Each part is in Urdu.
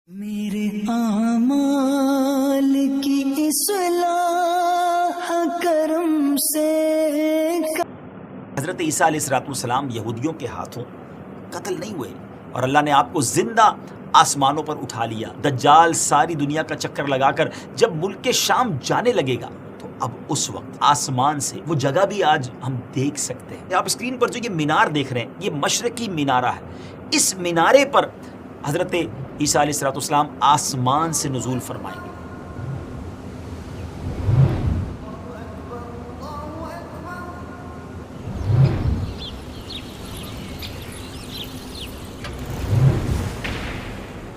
میرے اعمال کی اصلاح کرم سے حضرت عیسیٰ علیہ السلام یہودیوں کے ہاتھوں قتل نہیں ہوئے اور اللہ نے آپ کو زندہ آسمانوں پر اٹھا لیا۔ دجال ساری دنیا کا چکر لگا کر جب ملک شام جانے لگے گا تو اب اس وقت آسمان سے وہ جگہ بھی آج ہم دیکھ سکتے ہیں۔ آپ اسکرین پر جو یہ مینار دیکھ رہے ہیں یہ مشرقی مینارہ ہے۔ اس مینارے پر حضرت عیسیٰ علیہ السلام آسمان سے نزول فرمائیں گے۔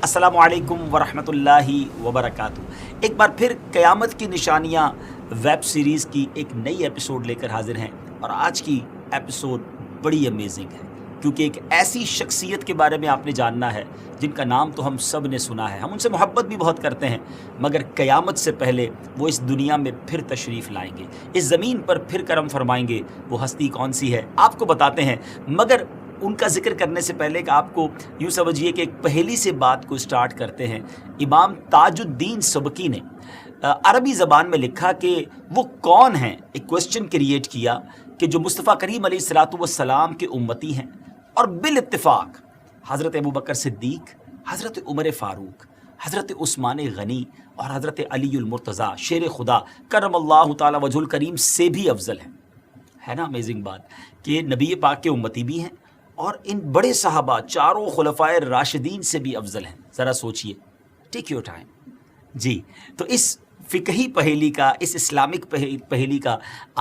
السلام علیکم ورحمۃ اللہ وبرکاتہ۔ ایک بار پھر قیامت کی نشانیاں ویب سیریز کی ایک نئی ایپیسوڈ لے کر حاضر ہیں، اور آج کی ایپیسوڈ بڑی امیزنگ ہے کیونکہ ایک ایسی شخصیت کے بارے میں آپ نے جاننا ہے جن کا نام تو ہم سب نے سنا ہے، ہم ان سے محبت بھی بہت کرتے ہیں، مگر قیامت سے پہلے وہ اس دنیا میں پھر تشریف لائیں گے، اس زمین پر پھر کرم فرمائیں گے۔ وہ ہستی کون سی ہے آپ کو بتاتے ہیں، مگر ان کا ذکر کرنے سے پہلے کہ آپ کو یوں سمجھیے کہ ایک پہلی سے بات کو سٹارٹ کرتے ہیں۔ امام تاج الدین سبکی نے عربی زبان میں لکھا کہ وہ کون ہیں، ایک کوسچن کریٹ کیا کہ جو مصطفیٰ کریم علیہ السلام کے امتی ہیں، اور بالاتفاق حضرت ابوبکر صدیق، حضرت عمر فاروق، حضرت عثمان غنی اور حضرت علی المرتضیٰ شیر خدا کرم اللہ تعالی وجہ الکریم سے بھی افضل ہیں۔ ہے نا امیزنگ بات کہ نبی پاک کے امتی بھی ہیں اور ان بڑے صحابہ چاروں خلفائے راشدین سے بھی افضل ہیں۔ ذرا سوچئے، ٹیک یور ٹائم۔ جی، تو اس فقہی پہیلی کا، اس اسلامک پہیلی کا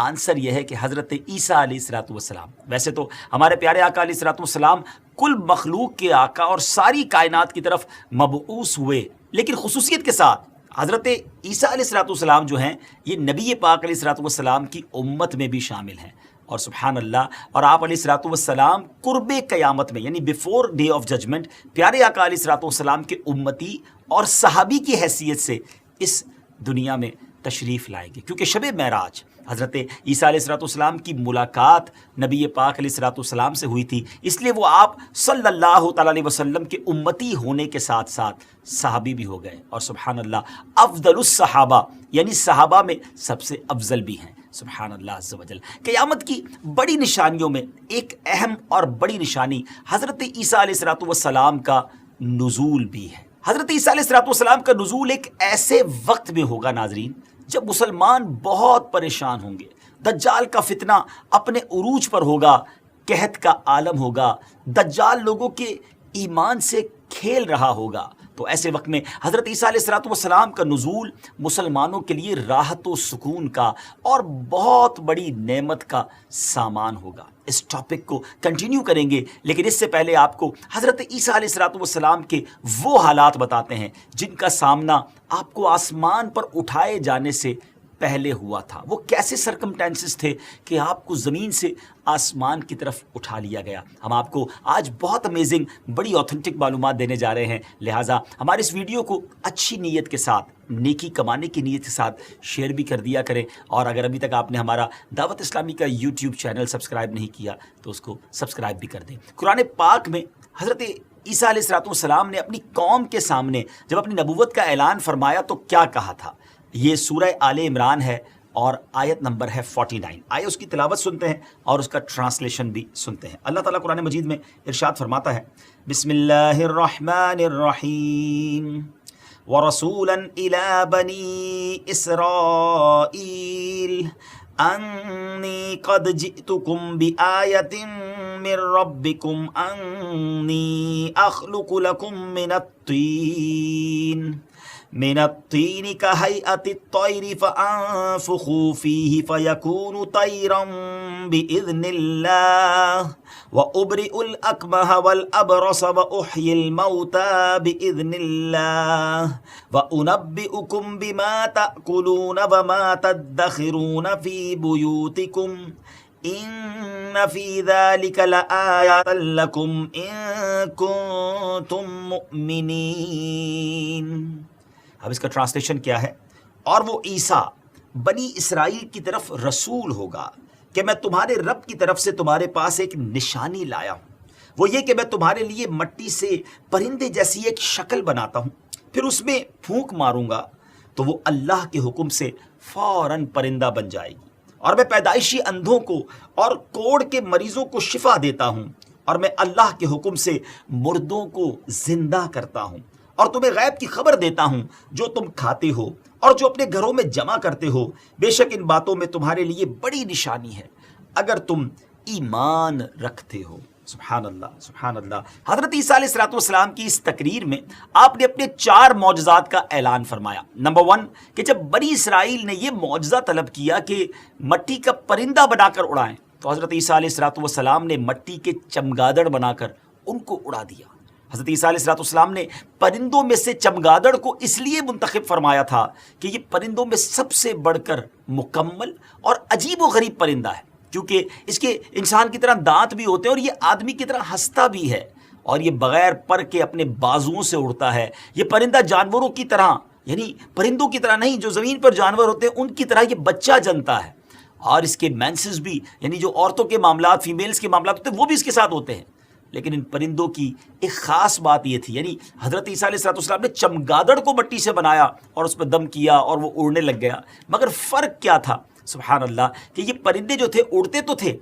آنسر یہ ہے کہ حضرت عیسیٰ علیہ السلام، ویسے تو ہمارے پیارے آقا علیہ السلام کل مخلوق کے آقا اور ساری کائنات کی طرف مبعوث ہوئے، لیکن خصوصیت کے ساتھ حضرت عیسیٰ علیہ السلام جو ہیں یہ نبی پاک علیہ السلام کی امت میں بھی شامل ہیں، اور سبحان اللہ، اور آپ علیہ السلام قرب قیامت میں یعنی بیفور ڈے آف ججمنٹ پیارے آقا علیہ السلام کے امتی اور صحابی کی حیثیت سے اس دنیا میں تشریف لائیں گے، کیونکہ شب معراج حضرت عیسیٰ علیہ السلام کی ملاقات نبی پاک علیہ السلام سے ہوئی تھی، اس لیے وہ آپ صلی اللہ تعالیٰ علیہ وسلم کے امتی ہونے کے ساتھ ساتھ صحابی بھی ہو گئے، اور سبحان اللہ افضل الصحابہ یعنی صحابہ میں سب سے افضل بھی ہیں۔ سبحان اللہ عز و جل۔ قیامت کی بڑی نشانیوں میں ایک اہم اور بڑی نشانی حضرت عیسیٰ علیہ السلام کا نزول بھی ہے۔ حضرت عیسیٰ علیہ السلام کا نزول ایک ایسے وقت میں ہوگا ناظرین جب مسلمان بہت پریشان ہوں گے، دجال کا فتنہ اپنے عروج پر ہوگا، قحط کا عالم ہوگا، دجال لوگوں کے ایمان سے کھیل رہا ہوگا، تو ایسے وقت میں حضرت عیسیٰ علیہ السلام کا نزول مسلمانوں کے لیے راحت و سکون کا اور بہت بڑی نعمت کا سامان ہوگا۔ اس ٹاپک کو کنٹینیو کریں گے، لیکن اس سے پہلے آپ کو حضرت عیسیٰ علیہ السلام کے وہ حالات بتاتے ہیں جن کا سامنا آپ کو آسمان پر اٹھائے جانے سے پہلے ہوا تھا۔ وہ کیسے سرکمٹینسز تھے کہ آپ کو زمین سے آسمان کی طرف اٹھا لیا گیا۔ ہم آپ کو آج بہت امیزنگ بڑی اوتھنٹک معلومات دینے جا رہے ہیں، لہٰذا ہمارے اس ویڈیو کو اچھی نیت کے ساتھ، نیکی کمانے کی نیت کے ساتھ شیئر بھی کر دیا کریں، اور اگر ابھی تک آپ نے ہمارا دعوت اسلامی کا یوٹیوب چینل سبسکرائب نہیں کیا تو اس کو سبسکرائب بھی کر دیں۔ قرآن پاک میں حضرت عیسیٰ علیہ السلام نے اپنی قوم کے سامنے جب اپنی نبوت کا اعلان فرمایا تو کیا کہا تھا؟ یہ سورہ آل عمران ہے اور آیت نمبر ہے 49۔ آئے اس کی تلاوت سنتے ہیں اور اس کا ٹرانسلیشن بھی سنتے ہیں۔ اللہ تعالیٰ قرآن مجید میں ارشاد فرماتا ہے، بسم اللہ الرحمن الرحیم، وَرَسُولًا إِلَى بَنِي إِسْرَائِيلَ أَنِّي قَدْ جِئْتُكُمْ بِآيَةٍ مِّن رَّبِّكُمْ أَنِّي أَخْلُقُ لَكُم من الطين كهيئة الطير فأنفخ فيه فيكون طيرا بإذن الله وأبرئ الأكمه والأبرص وأحيي الموتى بإذن الله وأنبئكم بما تأكلون وما تدخرون في بيوتكم إن في ذلك لآيات لكم إن كنتم مؤمنين۔ اب اس کا ٹرانسلیشن کیا ہے؟ اور وہ عیسیٰ بنی اسرائیل کی طرف رسول ہوگا کہ میں تمہارے رب کی طرف سے تمہارے پاس ایک نشانی لایا ہوں، وہ یہ کہ میں تمہارے لیے مٹی سے پرندے جیسی ایک شکل بناتا ہوں، پھر اس میں پھونک ماروں گا تو وہ اللہ کے حکم سے فوراً پرندہ بن جائے گی، اور میں پیدائشی اندھوں کو اور کوڑ کے مریضوں کو شفا دیتا ہوں، اور میں اللہ کے حکم سے مردوں کو زندہ کرتا ہوں، اور تمہیں غیب کی خبر دیتا ہوں جو تم کھاتے ہو اور جو اپنے گھروں میں جمع کرتے ہو، بے شک ان باتوں میں تمہارے لیے بڑی نشانی ہے اگر تم ایمان رکھتے ہو۔ سبحان اللہ، سبحان اللہ۔ حضرت عیسیٰ علیہ السلام کی اس تقریر میں آپ نے اپنے 4 معجزات کا اعلان فرمایا۔ نمبر 1 کہ جب بنی اسرائیل نے یہ معجزہ طلب کیا کہ مٹی کا پرندہ بنا کر اڑائیں، تو حضرت عیسیٰ علیہ السلام نے مٹی کے چمگادڑ بنا کر ان کو اڑا دیا۔ حضرت عیسیٰ علیہ السلام نے پرندوں میں سے چمگادڑ کو اس لیے منتخب فرمایا تھا کہ یہ پرندوں میں سب سے بڑھ کر مکمل اور عجیب و غریب پرندہ ہے، کیونکہ اس کے انسان کی طرح دانت بھی ہوتے ہیں اور یہ آدمی کی طرح ہنستا بھی ہے، اور یہ بغیر پر کے اپنے بازوؤں سے اڑتا ہے۔ یہ پرندہ جانوروں کی طرح، یعنی پرندوں کی طرح نہیں جو زمین پر جانور ہوتے ہیں ان کی طرح یہ بچہ جنتا ہے، اور اس کے مینسز بھی، یعنی جو عورتوں کے معاملات، فیمیلز کے معاملات ہوتے ہیں وہ بھی اس کے ساتھ ہوتے ہیں۔ لیکن ان پرندوں کی ایک خاص بات یہ تھی، یعنی حضرت عیسیٰ علیہ السلام نے چمگادڑ کو مٹی سے بنایا اور اس پہ دم کیا اور وہ اڑنے لگ گیا، مگر فرق کیا تھا؟ سبحان اللہ، کہ یہ پرندے جو تھے اڑتے تو تھے،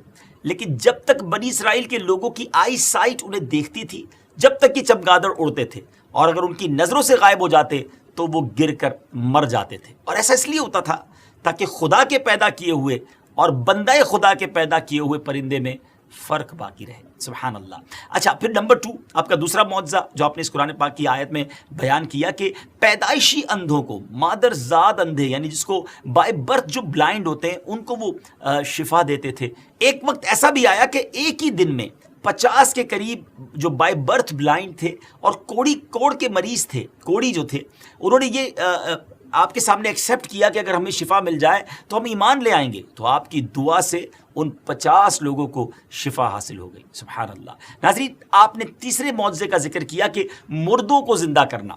لیکن جب تک بنی اسرائیل کے لوگوں کی آئی سائٹ انہیں دیکھتی تھی، جب تک یہ چمگادڑ اڑتے تھے، اور اگر ان کی نظروں سے غائب ہو جاتے تو وہ گر کر مر جاتے تھے۔ اور ایسا اس لیے ہوتا تھا تاکہ خدا کے پیدا کیے ہوئے اور بندہ خدا کے پیدا کیے ہوئے پرندے میں فرق باقی رہے۔ سبحان اللہ۔ اچھا، پھر نمبر 2 آپ کا دوسرا معجزہ جو آپ نے اس قرآن پاک کی آیت میں بیان کیا کہ پیدائشی اندھوں کو، مادر زاد اندھے یعنی جس کو بائی برتھ جو بلائنڈ ہوتے ہیں ان کو وہ شفا دیتے تھے۔ ایک وقت ایسا بھی آیا کہ ایک ہی دن میں 50 کے قریب جو بائی برتھ بلائنڈ تھے اور کوڑ کے مریض تھے، کوڑی جو تھے، انہوں نے یہ آپ کے سامنے ایکسیپٹ کیا کہ اگر ہمیں شفا مل جائے تو ہم ایمان لے آئیں گے، تو آپ کی دعا سے ان 50 لوگوں کو شفا حاصل ہو گئی۔ سبحان اللہ۔ ناظرین، آپ نے تیسرے معجزے کا ذکر کیا کہ مردوں کو زندہ کرنا۔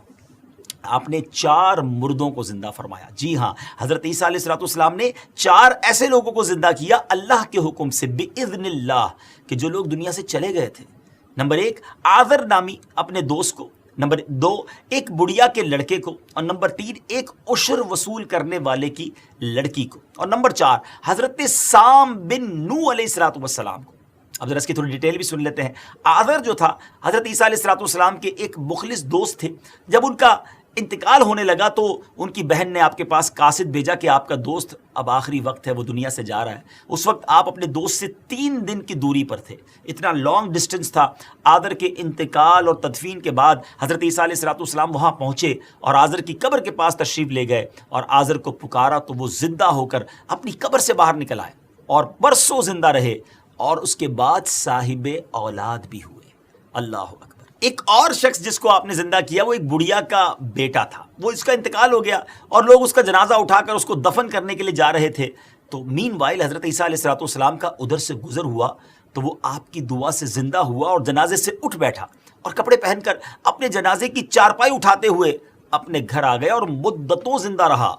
آپ نے 4 مردوں کو زندہ فرمایا۔ جی ہاں، حضرت عیسیٰ علیہ السلام نے 4 ایسے لوگوں کو زندہ کیا اللہ کے حکم سے، بِإِذْنِ اللہ، کہ جو لوگ دنیا سے چلے گئے تھے۔ نمبر 1 آذر نامی اپنے دوست کو، نمبر 2 ایک بڑھیا کے لڑکے کو، اور نمبر 3 ایک عشر وصول کرنے والے کی لڑکی کو، اور نمبر 4 حضرت سام بن نوح علیہ السلام کو۔ اب ذرا اس کی تھوڑی ڈیٹیل بھی سن لیتے ہیں۔ آذر جو تھا حضرت عیسیٰ علیہ السلام کے ایک مخلص دوست تھے۔ جب ان کا انتقال ہونے لگا تو ان کی بہن نے آپ کے پاس قاصد بھیجا کہ آپ کا دوست اب آخری وقت ہے، وہ دنیا سے جا رہا ہے۔ اس وقت آپ اپنے دوست سے 3 دن کی دوری پر تھے، اتنا لانگ ڈسٹنس تھا۔ آذر کے انتقال اور تدفین کے بعد حضرت عیسیٰ علیہ السلام وہاں پہنچے اور آذر کی قبر کے پاس تشریف لے گئے، اور آذر کو پکارا تو وہ زندہ ہو کر اپنی قبر سے باہر نکل آئے اور برسوں زندہ رہے، اور اس کے بعد صاحب اولاد بھی ہوئے۔ اللہ اکبر۔ ایک اور شخص جس کو آپ نے زندہ کیا وہ ایک بڑھیا کا بیٹا تھا، وہ اس کا انتقال ہو گیا اور لوگ اس کا جنازہ اٹھا کر اس کو دفن کرنے کے لیے جا رہے تھے، تو مین وائل حضرت عیسیٰ علیہ السلام کا ادھر سے گزر ہوا تو وہ آپ کی دعا سے زندہ ہوا اور جنازے سے اٹھ بیٹھا، اور کپڑے پہن کر اپنے جنازے کی چارپائی اٹھاتے ہوئے اپنے گھر آ گئے اور مدتوں زندہ رہا۔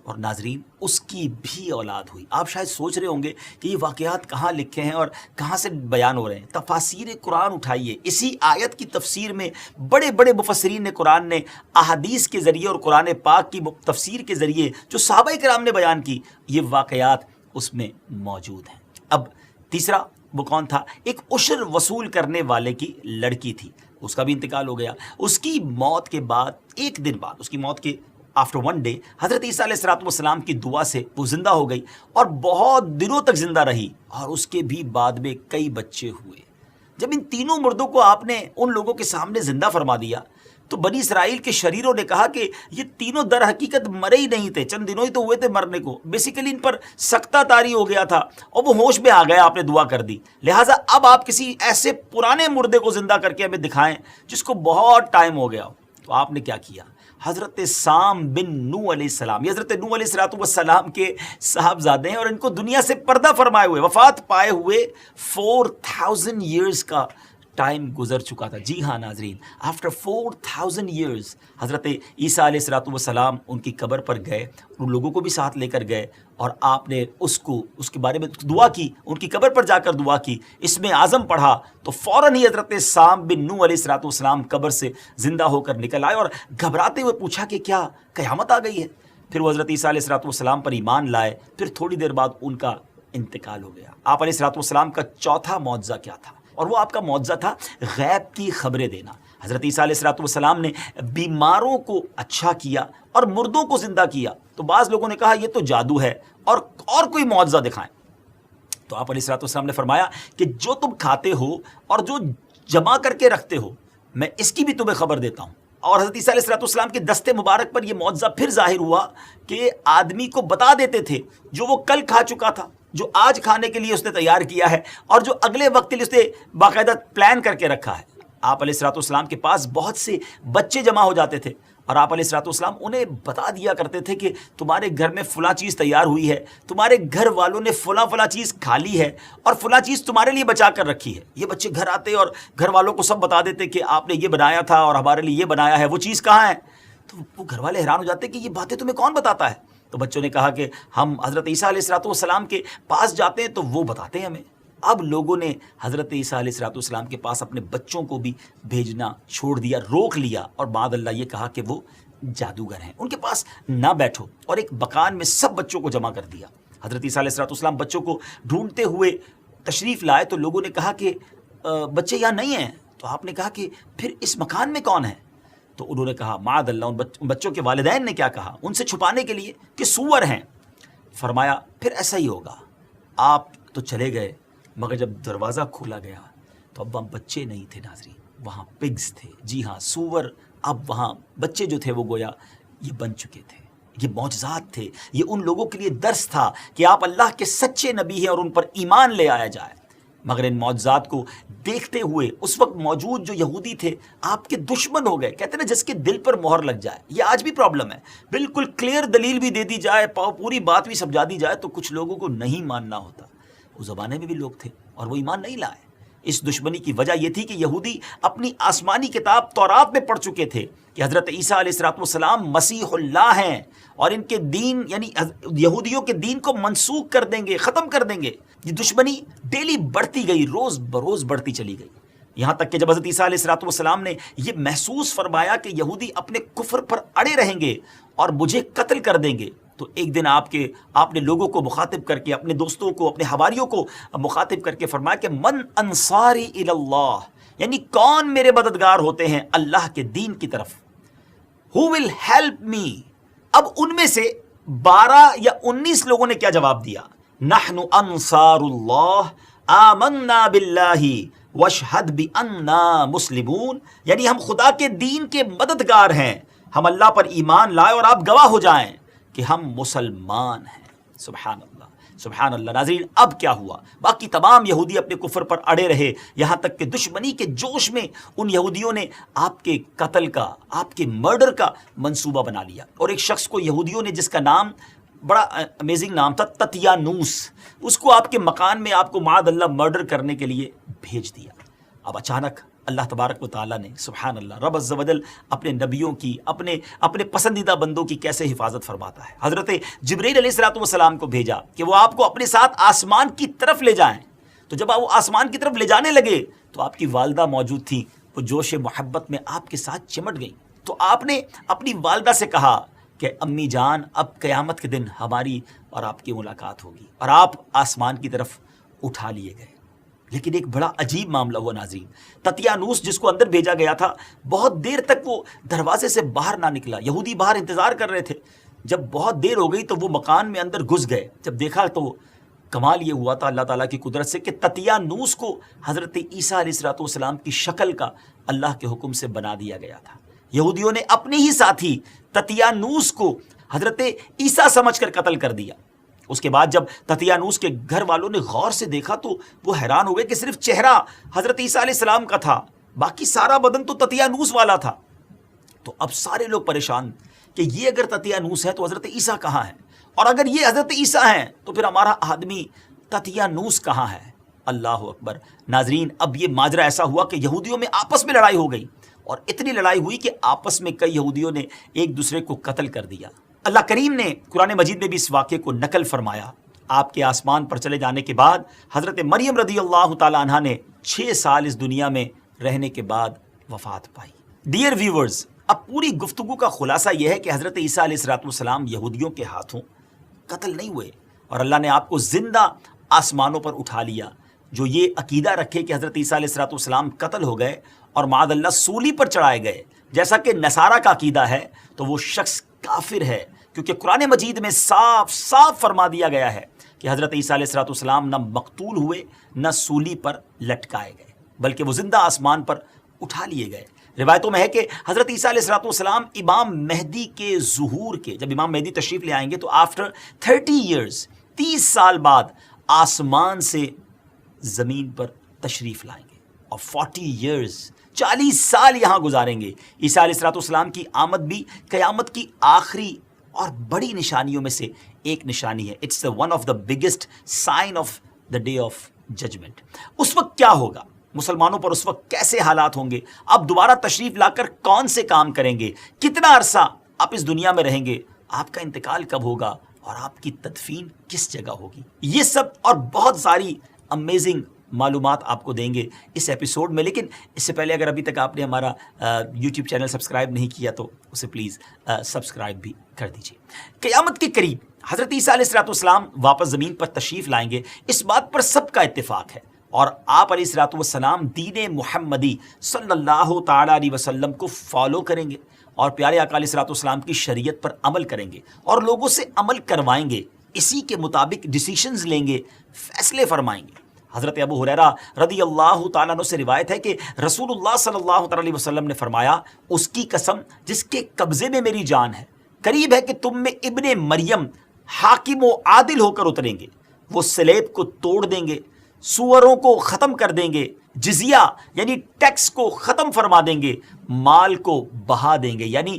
اور ناظرین، اس کی بھی اولاد ہوئی۔ آپ شاید سوچ رہے ہوں گے کہ یہ واقعات کہاں لکھے ہیں اور کہاں سے بیان ہو رہے ہیں۔ تفاسیر قرآن اٹھائیے، اسی آیت کی تفسیر میں بڑے بڑے مفسرین نے، قرآن نے احادیث کے ذریعے اور قرآن پاک کی تفسیر کے ذریعے جو صحابہ کرام نے بیان کی، یہ واقعات اس میں موجود ہیں۔ اب تیسرا وہ کون تھا؟ ایک عشر وصول کرنے والے کی لڑکی تھی، اس کا بھی انتقال ہو گیا۔ اس کی موت کے بعد، ایک دن بعد، اس کی موت کے آفٹر 1 ڈے، حضرت عیسیٰ علیہ السلام کی دعا سے وہ زندہ ہو گئی اور بہت دنوں تک زندہ رہی، اور اس کے بھی بعد میں کئی بچے ہوئے۔ جب ان تینوں مردوں کو آپ نے ان لوگوں کے سامنے زندہ فرما دیا تو بنی اسرائیل کے شریروں نے کہا کہ یہ تینوں در حقیقت مرے ہی نہیں تھے، چند دنوں ہی تو ہوئے تھے مرنے کو، بیسیکلی ان پر سکتہ طاری ہو گیا تھا اور وہ ہوش میں آ گیا، آپ نے دعا کر دی، لہٰذا اب آپ کسی ایسے پرانے مردے کو زندہ کر کے ہمیں دکھائیں جس کو بہت ٹائم ہو گیا ہو۔ تو آپ نے کیا کیا؟ حضرت سام بن نوح علیہ السلام، یہ حضرت نوح علیہ السلام کے صاحبزادے ہیں اور ان کو دنیا سے پردہ فرمائے ہوئے، وفات پائے ہوئے 4000 ایئرز کا ٹائم گزر چکا تھا. جی ہاں ناظرین، آفٹر 4000 ایئرز حضرت عیسیٰ علیہ الصلوۃ والسلام ان کی قبر پر گئے، ان لوگوں کو بھی ساتھ لے کر گئے اور آپ نے اس کے بارے میں دعا کی، ان کی قبر پر جا کر دعا کی، اسم اعظم پڑھا، تو فوراً ہی حضرت سام بن نوح علیہ الصلوۃ والسلام قبر سے زندہ ہو کر نکل آئے اور گھبراتے ہوئے پوچھا کہ کیا قیامت آ گئی ہے؟ پھر وہ حضرت عیسیٰ علیہ الصلوۃ والسلام پر ایمان لائے. پھر تھوڑی دیر بعد ان کا انتقال ہو گیا. آپ علیہ الصلوۃ والسلام کا چوتھا معجزہ کیا تھا؟ اور وہ آپ کا معجزہ تھا غیب کی خبریں دینا. حضرت عیسیٰ علیہ الصلوۃ والسلام نے بیماروں کو اچھا کیا اور مردوں کو زندہ کیا. تو بعض لوگوں نے کہا یہ تو جادو ہے اور کوئی معجزہ دکھائیں. تو آپ علیہ الصلوۃ والسلام نے فرمایا کہ جو تم کھاتے ہو اور جو جمع کر کے رکھتے ہو میں اس کی بھی تمہیں خبر دیتا ہوں. اور حضرت عیسیٰ علیہ الصلوۃ والسلام کے دستے مبارک پر یہ معجزہ پھر ظاہر ہوا کہ آدمی کو بتا دیتے تھے جو وہ کل کھا چکا تھا، جو آج کھانے کے لیے اس نے تیار کیا ہے اور جو اگلے وقت کے لیے اس نے باقاعدہ پلان کر کے رکھا ہے. آپ علیہ الصلوۃ والسلام کے پاس بہت سے بچے جمع ہو جاتے تھے اور آپ علیہ الصلوۃ والسلام انہیں بتا دیا کرتے تھے کہ تمہارے گھر میں فلاں چیز تیار ہوئی ہے، تمہارے گھر والوں نے فلاں چیز کھا لی ہے اور فلاں چیز تمہارے لیے بچا کر رکھی ہے. یہ بچے گھر آتے اور گھر والوں کو سب بتا دیتے کہ آپ نے یہ بنایا تھا اور ہمارے لیے یہ بنایا ہے، وہ چیز کہاں ہے؟ تو وہ گھر والے حیران ہو جاتے کہ یہ باتیں تمہیں کون بتاتا ہے؟ تو بچوں نے کہا کہ ہم حضرت عیسیٰ علیہ الصلوۃ والسلام کے پاس جاتے ہیں تو وہ بتاتے ہیں ہمیں. اب لوگوں نے حضرت عیسیٰ علیہ الصلوۃ والسلام کے پاس اپنے بچوں کو بھی بھیجنا چھوڑ دیا، روک لیا اور بعد اللہ یہ کہا کہ وہ جادوگر ہیں، ان کے پاس نہ بیٹھو، اور ایک مکان میں سب بچوں کو جمع کر دیا. حضرت عیسیٰ علیہ الصلوۃ والسلام بچوں کو ڈھونڈتے ہوئے تشریف لائے تو لوگوں نے کہا کہ بچے یہاں نہیں ہیں. تو آپ نے کہا کہ پھر اس مکان میں کون ہے؟ تو انہوں نے کہا معاذ اللہ، ان بچوں کے والدین نے کیا کہا ان سے چھپانے کے لیے کہ سور ہیں. فرمایا پھر ایسا ہی ہوگا. آپ تو چلے گئے مگر جب دروازہ کھولا گیا تو اب وہاں بچے نہیں تھے ناظرین، وہاں پگز تھے. جی ہاں، سور. اب وہاں بچے جو تھے وہ گویا یہ بن چکے تھے. یہ معجزات تھے، یہ ان لوگوں کے لیے درس تھا کہ آپ اللہ کے سچے نبی ہیں اور ان پر ایمان لے آیا جائے. مگر ان معجزات کو دیکھتے ہوئے اس وقت موجود جو یہودی تھے آپ کے دشمن ہو گئے. کہتے ہیں نا جس کے دل پر مہر لگ جائے. یہ آج بھی پرابلم ہے. بالکل کلیئر دلیل بھی دے دی جائے، پوری بات بھی سمجھا دی جائے تو کچھ لوگوں کو نہیں ماننا ہوتا. اس زمانے میں بھی لوگ تھے اور وہ ایمان نہیں لائے. اس دشمنی کی وجہ یہ تھی کہ یہودی اپنی آسمانی کتاب تورات میں پڑھ چکے تھے کہ حضرت عیسیٰ علیہ الصلوۃ والسلام مسیح اللہ ہیں اور ان کے دین یعنی یہودیوں کے دین کو منسوخ کر دیں گے، ختم کر دیں گے. یہ دشمنی ڈیلی بڑھتی گئی، روز بروز بڑھتی چلی گئی، یہاں تک کہ جب حضرت عیسیٰ علیہ الصلوۃ والسلام نے یہ محسوس فرمایا کہ یہودی اپنے کفر پر اڑے رہیں گے اور مجھے قتل کر دیں گے، تو ایک دن آپ نے لوگوں کو مخاطب کر کے، اپنے دوستوں کو، اپنے حواریوں کو مخاطب کر کے فرمایا کہ من انصاری الی اللہ، یعنی کون میرے مددگار ہوتے ہیں اللہ کے دین کی طرف. ہو ول ہیلپ می. اب ان میں سے 12 یا 19 لوگوں نے کیا جواب دیا؟ نحن انصار اللہ آمنا باللہ واشہد بأننا مسلمون، یعنی ہم خدا کے دین کے مددگار ہیں، ہم اللہ پر ایمان لائے اور آپ گواہ ہو جائیں کہ ہم مسلمان ہیں. سبحان اللہ، سبحان اللہ. ناظرین اب کیا ہوا؟ باقی تمام یہودی اپنے کفر پر اڑے رہے، یہاں تک کہ دشمنی کے جوش میں ان یہودیوں نے آپ کے قتل کا، آپ کے مرڈر کا منصوبہ بنا لیا. اور ایک شخص کو یہودیوں نے، جس کا نام بڑا امیزنگ نام تھا، تطیانوس، اس کو آپ کے مکان میں آپ کو معاذ اللہ مرڈر کرنے کے لیے بھیج دیا. اب اچانک اللہ تبارک و تعالیٰ نے، سبحان اللہ، رب عز و جل اپنے نبیوں کی، اپنے پسندیدہ بندوں کی کیسے حفاظت فرماتا ہے. حضرت جبرائیل علیہ الصلوۃ والسلام کو بھیجا کہ وہ آپ کو اپنے ساتھ آسمان کی طرف لے جائیں. تو جب وہ آسمان کی طرف لے جانے لگے تو آپ کی والدہ موجود تھی، وہ جوش محبت میں آپ کے ساتھ چمٹ گئی. تو آپ نے اپنی والدہ سے کہا کہ امی جان، اب قیامت کے دن ہماری اور آپ کی ملاقات ہوگی، اور آپ آسمان کی طرف اٹھا لیے گئے. لیکن ایک بڑا عجیب معاملہ ہوا ناظرین. تطیانوس جس کو اندر بھیجا گیا تھا بہت دیر تک وہ دروازے سے باہر نہ نکلا. یہودی باہر انتظار کر رہے تھے. جب بہت دیر ہو گئی تو وہ مکان میں اندر گھس گئے. جب دیکھا تو کمال یہ ہوا تھا اللہ تعالیٰ کی قدرت سے کہ تطیانوس کو حضرت عیسیٰ علیہ الصلوۃ والسلام کی شکل کا اللہ کے حکم سے بنا دیا گیا تھا. یہودیوں نے اپنے ہی ساتھی تطیانوس کو حضرت عیسیٰ سمجھ کر قتل کر دیا. اس کے بعد جب تطیانوس کے گھر والوں نے غور سے دیکھا تو وہ حیران ہو گئے کہ صرف چہرہ حضرت عیسیٰ علیہ السلام کا تھا، باقی سارا بدن تو تطیانوس والا تھا. تو اب سارے لوگ پریشان کہ یہ اگر تطیانوس ہے تو حضرت عیسیٰ کہاں ہے، اور اگر یہ حضرت عیسیٰ ہیں تو پھر ہمارا آدمی تطیانوس کہاں ہے. اللہ اکبر۔ ناظرین، اب یہ ماجرا ایسا ہوا کہ یہودیوں میں آپس میں لڑائی ہو گئی، اور اتنی لڑائی ہوئی کہ آپس میں کئی یہودیوں نے ایک دوسرے کو قتل کر دیا۔ اللہ کریم نے قرآن مجید میں بھی اس واقعے کو نقل فرمایا۔ آپ کے آسمان پر چلے جانے کے بعد حضرت مریم رضی اللہ تعالی عنہا نے 6 سال اس دنیا میں رہنے کے بعد وفات پائی۔ ڈیئر ویورز، اب پوری گفتگو کا خلاصہ یہ ہے کہ حضرت عیسیٰ علیہ السلام یہودیوں کے ہاتھوں قتل نہیں ہوئے، اور اللہ نے آپ کو زندہ آسمانوں پر اٹھا لیا۔ جو یہ عقیدہ رکھے کہ حضرت عیسیٰ علیہ السلام قتل ہو گئے اور معاذ اللہ سولی پر چڑھائے گئے، جیسا کہ نصارہ کا عقیدہ ہے، تو وہ شخص کافر ہے، کیونکہ قرآن مجید میں صاف صاف فرما دیا گیا ہے کہ حضرت عیسیٰ علیہ السلام نہ مقتول ہوئے نہ سولی پر لٹکائے گئے، بلکہ وہ زندہ آسمان پر اٹھا لیے گئے۔ روایتوں میں ہے کہ حضرت عیسیٰ علیہ السلام امام مہدی کے ظہور کے، جب امام مہدی تشریف لے آئیں گے تو آفٹر 30 ایئرز، 30 سال بعد آسمان سے زمین پر تشریف لائیں گے، اور 40 ایئرز، 40 سال یہاں گزاریں گے۔ عیسیٰ علیہ السلام کی آمد بھی قیامت کی آخری اور بڑی نشانیوں میں سے ایک نشانی ہے۔ It's one of the biggest sign of the day of judgment. اس وقت کیا ہوگا؟ مسلمانوں پر اس وقت کیسے حالات ہوں گے؟ آپ دوبارہ تشریف لا کر کون سے کام کریں گے؟ کتنا عرصہ آپ اس دنیا میں رہیں گے؟ آپ کا انتقال کب ہوگا؟ اور آپ کی تدفین کس جگہ ہوگی؟ یہ سب اور بہت ساری امیزنگ معلومات آپ کو دیں گے اس ایپیسوڈ میں۔ لیکن اس سے پہلے اگر ابھی تک آپ نے ہمارا یوٹیوب چینل سبسکرائب نہیں کیا تو اسے پلیز سبسکرائب بھی کر دیجیے۔ قیامت کے قریب حضرت عیسیٰ علیہ السلام واپس زمین پر تشریف لائیں گے، اس بات پر سب کا اتفاق ہے، اور آپ علیہ السلام دین محمدی صلی اللہ تعالیٰ علیہ وسلم کو فالو کریں گے، اور پیارے آقا علیہ السلام کی شریعت پر عمل کریں گے، اور لوگوں سے عمل کروائیں گے، اسی کے مطابق ڈیسیشنز لیں گے، فیصلے فرمائیں گے۔ حضرت ابو ہریرہ رضی اللہ تعالیٰ عنہ سے روایت ہے کہ رسول اللہ صلی اللہ تعالیٰ علیہ وسلم نے فرمایا، اس کی قسم جس کے قبضے میں میری جان ہے، قریب ہے کہ تم میں ابن مریم حاکم و عادل ہو کر اتریں گے، وہ سلیب کو توڑ دیں گے، سوروں کو ختم کر دیں گے، جزیہ یعنی ٹیکس کو ختم فرما دیں گے، مال کو بہا دیں گے، یعنی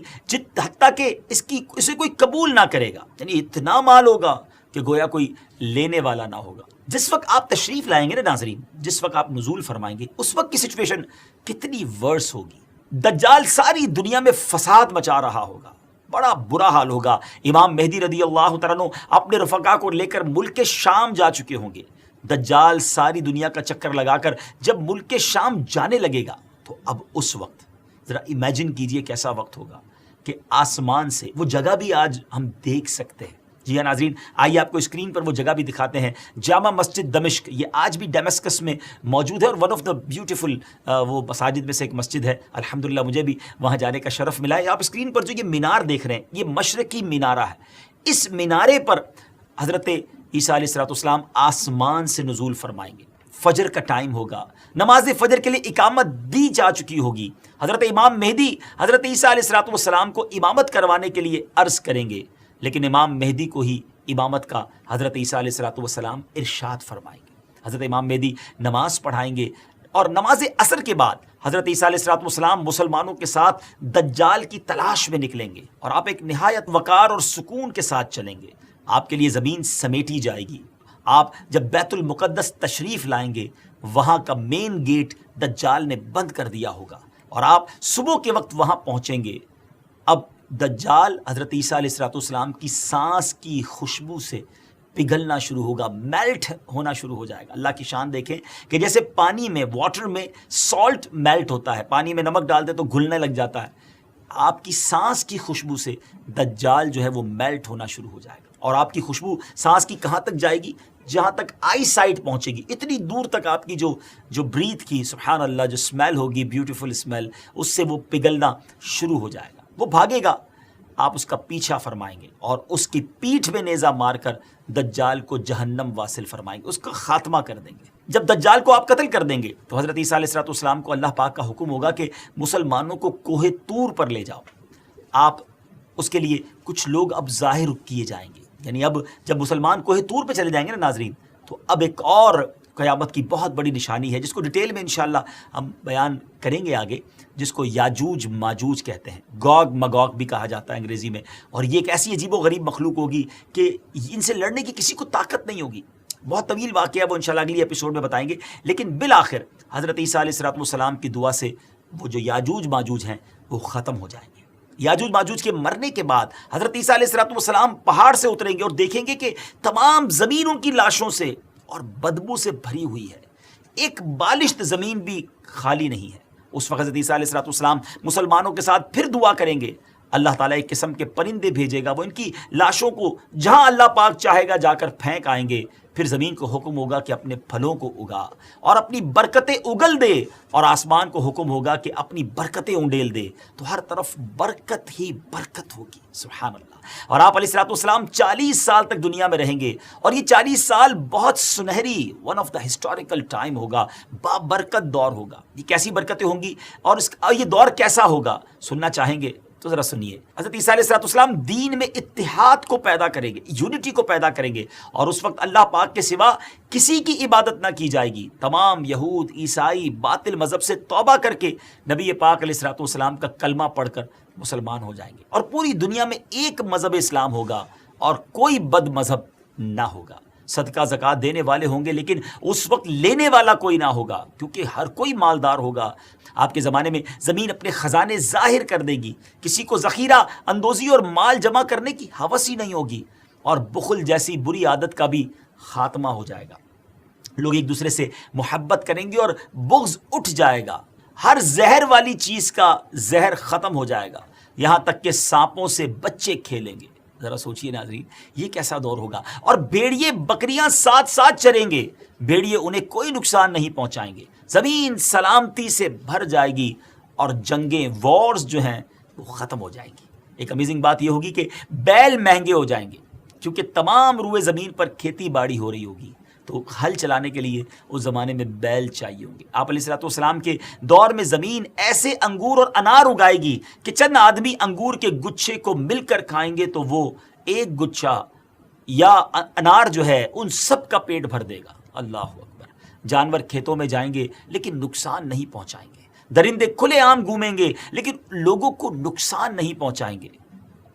حتیٰ کہ اسے کوئی قبول نہ کرے گا، یعنی اتنا مال ہوگا کہ گویا کوئی لینے والا نہ ہوگا۔ جس وقت آپ تشریف لائیں گے نا ناظرین، جس وقت آپ نزول فرمائیں گے، اس وقت کی سچویشن کتنی ورس ہوگی۔ دجال ساری دنیا میں فساد مچا رہا ہوگا، بڑا برا حال ہوگا۔ امام مہدی رضی اللہ تعالیٰ عنہ اپنے رفقا کو لے کر ملک شام جا چکے ہوں گے۔ دجال ساری دنیا کا چکر لگا کر جب ملک شام جانے لگے گا، تو اب اس وقت ذرا امیجن کیجئے کیسا وقت ہوگا کہ آسمان سے وہ جگہ بھی آج ہم دیکھ سکتے ہیں۔ جی ہاں ناظرین، آئیے آپ کو اسکرین پر وہ جگہ بھی دکھاتے ہیں۔ جامع مسجد دمشق، یہ آج بھی ڈیمسکس میں موجود ہے، اور ون آف دا بیوٹیفل وہ مساجد میں سے ایک مسجد ہے۔ الحمدللہ مجھے بھی وہاں جانے کا شرف ملا ہے۔ آپ اسکرین پر جو یہ مینار دیکھ رہے ہیں، یہ مشرقی مینارہ ہے۔ اس مینارے پر حضرت عیسیٰ علیہ السلام آسمان سے نزول فرمائیں گے۔ فجر کا ٹائم ہوگا، نماز فجر کے لیے اقامت دی جا چکی ہوگی۔ حضرت امام مہدی حضرت عیسیٰ علیہ السلام کو امامت کروانے کے لیے عرض کریں گے، لیکن امام مہدی کو ہی امامت کا حضرت عیسیٰ علیہ السلام ارشاد فرمائیں گے۔ حضرت امام مہدی نماز پڑھائیں گے، اور نماز عصر کے بعد حضرت عیسیٰ علیہ السلام مسلمانوں کے ساتھ دجال کی تلاش میں نکلیں گے، اور آپ ایک نہایت وقار اور سکون کے ساتھ چلیں گے۔ آپ کے لیے زمین سمیٹی جائے گی۔ آپ جب بیت المقدس تشریف لائیں گے، وہاں کا مین گیٹ دجال نے بند کر دیا ہوگا، اور آپ صبح کے وقت وہاں پہنچیں گے۔ اب دجال حضرت عیسیٰ علیہ السلام کی سانس کی خوشبو سے پگھلنا شروع ہوگا، میلٹ ہونا شروع ہو جائے گا۔ اللہ کی شان دیکھیں کہ جیسے پانی میں، واٹر میں سالٹ میلٹ ہوتا ہے، پانی میں نمک ڈال دیں تو گھلنے لگ جاتا ہے، آپ کی سانس کی خوشبو سے دجال جو ہے وہ میلٹ ہونا شروع ہو جائے گا۔ اور آپ کی خوشبو سانس کی کہاں تک جائے گی؟ جہاں تک آئی سائٹ پہنچے گی، اتنی دور تک آپ کی جو بریتھ کی، سبحان اللہ، جو اسمیل ہوگی، بیوٹیفل اسمیل، اس سے وہ پگھلنا شروع ہو جائے گا۔ وہ بھاگے گا، آپ اس کا پیچھا فرمائیں گے، اور اس کی پیٹھ میں نیزہ مار کر دجال کو جہنم واصل فرمائیں گے، اس کا خاتمہ کر دیں گے۔ جب دجال کو آپ قتل کر دیں گے تو حضرت عیسیٰ علیہ السلام کو اللہ پاک کا حکم ہوگا کہ مسلمانوں کو کوہ طور پر لے جاؤ۔ آپ اس کے لیے کچھ لوگ اب ظاہر کیے جائیں گے، یعنی اب جب مسلمان کوہ طور پہ چلے جائیں گے نا ناظرین، تو اب ایک اور قیامت کی بہت بڑی نشانی ہے، جس کو ڈیٹیل میں انشاءاللہ ہم بیان کریں گے آگے، جس کو یاجوج ماجوج کہتے ہیں، گوگ مگوگ بھی کہا جاتا ہے انگریزی میں۔ اور یہ ایک ایسی عجیب و غریب مخلوق ہوگی کہ ان سے لڑنے کی کسی کو طاقت نہیں ہوگی۔ بہت طویل واقعہ ہے، وہ انشاءاللہ اگلی ایپیسوڈ میں بتائیں گے. لیکن بالآخر حضرت عیسیٰ علیہ السلام کی دعا سے وہ جو یاجوج ماجوج ہیں وہ ختم ہو جائیں گے. یاجوج ماجوج کے مرنے کے بعد حضرت عیسیٰ علیہ السلام پہاڑ سے اتریں گے اور دیکھیں گے کہ تمام زمین ان کی لاشوں سے اور بدبو سے بھری ہوئی ہے، ایک بالشت زمین بھی خالی نہیں ہے. اس وقت حضرت عیسیٰ علیہ السلام مسلمانوں کے ساتھ پھر دعا کریں گے. اللہ تعالیٰ ایک قسم کے پرندے بھیجے گا، وہ ان کی لاشوں کو جہاں اللہ پاک چاہے گا جا کر پھینک آئیں گے. پھر زمین کو حکم ہوگا کہ اپنے پھلوں کو اگا اور اپنی برکتیں اگل دے، اور آسمان کو حکم ہوگا کہ اپنی برکتیں انڈیل دے. تو ہر طرف برکت ہی برکت ہوگی. سبحان اللہ. اور آپ علیہ السلام 40 سال تک دنیا میں رہیں گے، اور یہ 40 سال بہت سنہری one of the historical time ہوگا، بابرکت دور ہوگا. یہ کیسی برکتیں ہوں گی اور یہ دور کیسا ہوگا، سننا چاہیں گے تو ذرا سنیے. حضرت عیسیٰ علیہ السلام دین میں اتحاد کو پیدا کریں گے، یونٹی کو پیدا کریں گے، اور اس وقت اللہ پاک کے سوا کسی کی عبادت نہ کی جائے گی. تمام یہود عیسائی باطل مذہب سے توبہ کر کے نبی پاک علیہ السلام کا کلمہ پڑھ کر مسلمان ہو جائیں گے، اور پوری دنیا میں ایک مذہب اسلام ہوگا اور کوئی بد مذہب نہ ہوگا. صدقہ زکوٰۃ دینے والے ہوں گے لیکن اس وقت لینے والا کوئی نہ ہوگا، کیونکہ ہر کوئی مالدار ہوگا. آپ کے زمانے میں زمین اپنے خزانے ظاہر کر دے گی، کسی کو ذخیرہ اندوزی اور مال جمع کرنے کی ہوس ہی نہیں ہوگی، اور بخل جیسی بری عادت کا بھی خاتمہ ہو جائے گا. لوگ ایک دوسرے سے محبت کریں گے اور بغض اٹھ جائے گا. ہر زہر والی چیز کا زہر ختم ہو جائے گا، یہاں تک کہ سانپوں سے بچے کھیلیں گے. ذرا سوچئے ناظرین، یہ کیسا دور ہوگا. اور بھیڑیے بکریاں ساتھ ساتھ چریں گے، بھیڑیے انہیں کوئی نقصان نہیں پہنچائیں گے. زمین سلامتی سے بھر جائے گی، اور جنگیں وارز جو ہیں وہ ختم ہو جائیں گی. ایک امیزنگ بات یہ ہوگی کہ بیل مہنگے ہو جائیں گے، کیونکہ تمام روئے زمین پر کھیتی باڑی ہو رہی ہوگی، تو ہل چلانے کے لیے اس زمانے میں بیل چاہیے ہوں گے. آپ علیہ السلام کے دور میں زمین ایسے انگور اور انار اگائے گی کہ چند آدمی انگور کے گچھے کو مل کر کھائیں گے تو وہ ایک گچھا یا انار جو ہے ان سب کا پیٹ بھر دے گا. اللہ اکبر. جانور کھیتوں میں جائیں گے لیکن نقصان نہیں پہنچائیں گے، درندے کھلے عام گھومیں گے لیکن لوگوں کو نقصان نہیں پہنچائیں گے.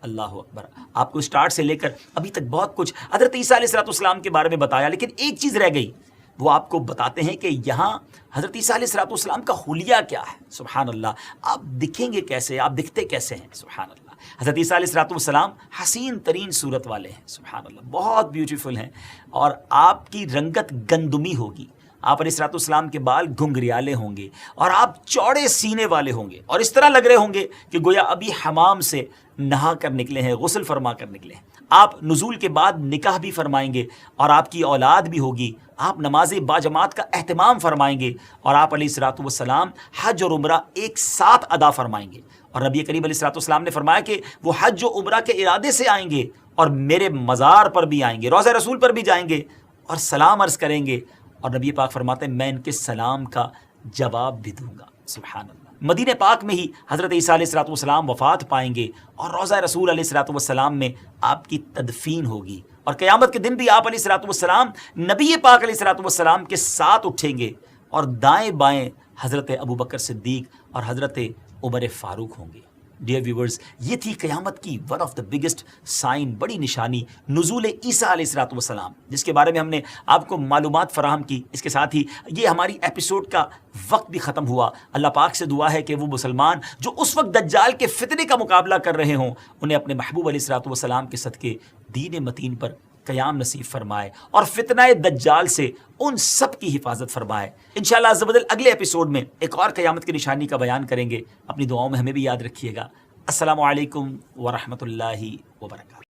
اللہ اکبر. آپ کو اسٹارٹ سے لے کر ابھی تک بہت کچھ حضرت عیسیٰ علیہ السلام کے بارے میں بتایا، لیکن ایک چیز رہ گئی، وہ آپ کو بتاتے ہیں کہ یہاں حضرت عیسیٰ علیہ السلام کا حلیہ کیا ہے. سبحان اللہ. آپ دکھیں گے کیسے، آپ دکھتے کیسے ہیں. سبحان اللہ. حضرت عیسیٰ علیہ السلام حسین ترین صورت والے ہیں. سبحان اللہ. بہت بیوٹیفل ہیں، اور آپ کی رنگت گندمی ہوگی. آپ علیہ السلام کے بال گھنگریالے ہوں گے، اور آپ چوڑے سینے والے ہوں گے، اور اس طرح لگ رہے ہوں گے کہ گویا ابھی حمام سے نہا کر نکلے ہیں، غسل فرما کر نکلے ہیں. آپ نزول کے بعد نکاح بھی فرمائیں گے، اور آپ کی اولاد بھی ہوگی. آپ نماز باجماعت کا اہتمام فرمائیں گے، اور آپ علیہ السلام حج اور عمرہ ایک ساتھ ادا فرمائیں گے. اور نبی کریم علیہ السلام نے فرمایا کہ وہ حج و عمرہ کے ارادے سے آئیں گے، اور میرے مزار پر بھی آئیں گے، روضہ رسول پر بھی جائیں گے اور سلام عرض کریں گے. اور نبی پاک فرماتے ہیں میں ان کے سلام کا جواب بھی دوں گا. سبحان اللہ. مدینہ پاک میں ہی حضرت عیسیٰ علیہ السلام وفات پائیں گے، اور روضہ رسول علیہ السلام میں آپ کی تدفین ہوگی. اور قیامت کے دن بھی آپ علیہ السلام نبی پاک علیہ السلام کے ساتھ اٹھیں گے، اور دائیں بائیں حضرت ابوبکر صدیق اور حضرت عمر فاروق ہوں گے. ڈیئر ویورز، یہ تھی قیامت کی one of the biggest sign, بڑی نشانی، نزول عیسیٰ علیہ السلام، جس کے بارے میں ہم نے آپ کو معلومات فراہم کی. اس کے ساتھ ہی یہ ہماری ایپیسوڈ کا وقت بھی ختم ہوا. اللہ پاک سے دعا ہے کہ وہ مسلمان جو اس وقت دجال کے فتنے کا مقابلہ کر رہے ہوں، انہیں اپنے محبوب علیہ السلام کے صدقے دین متین پر قیام نصیب فرمائے، اور فتنہ دجال سے ان سب کی حفاظت فرمائے. انشاءاللہ عز و جل اگلے ایپیسوڈ میں ایک اور قیامت کی نشانی کا بیان کریں گے. اپنی دعاؤں میں ہمیں بھی یاد رکھیے گا. السلام علیکم ورحمۃ اللہ وبرکاتہ.